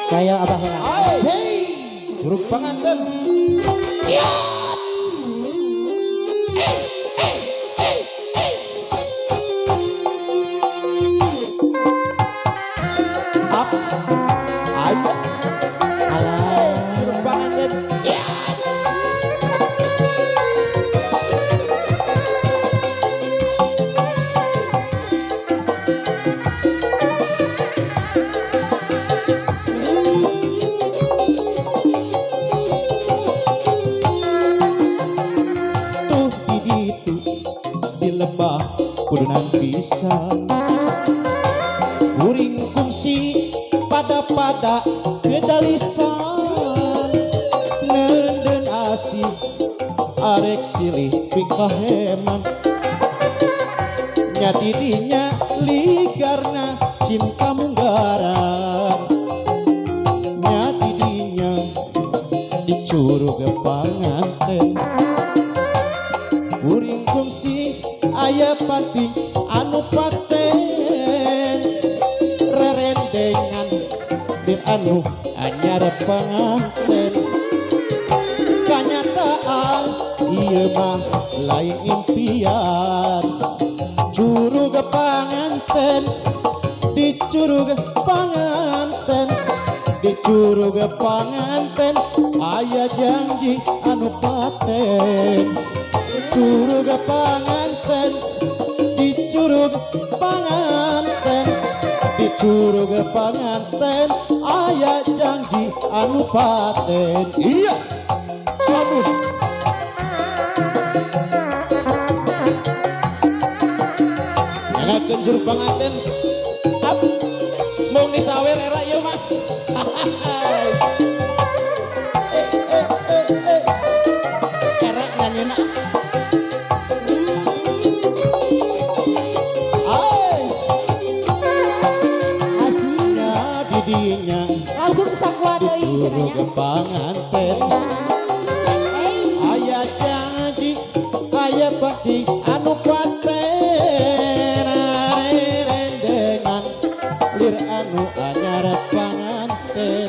Kayak abah heran. Curug panganten. Ya. Up. Ayo. Alah. Curug panganten. Ya. Tuh di ditu di lembah kudunan pisan kuring kungsi pada kedalisan nenden asih arek silih pikaheman nya didinya ligarna cinta munggaran nya didinya dicurug panganten kuring kungsi aya pati anu paten rerendengan dir anu anyar panganten kanyataan ieu mah lain impian curug panganten dicurug panganten dicurug panganten aya janji anu paten curug panganten dicurug panganten dicurug panganten aya janji anu paten iya aduh ngakeun curug panganten up mung disawer era ieu mah era nyanyiina didinya langsung disangkua deui cenanya curug panganten aya janji aya pati anu paten rerendengan lir anu anyar panganten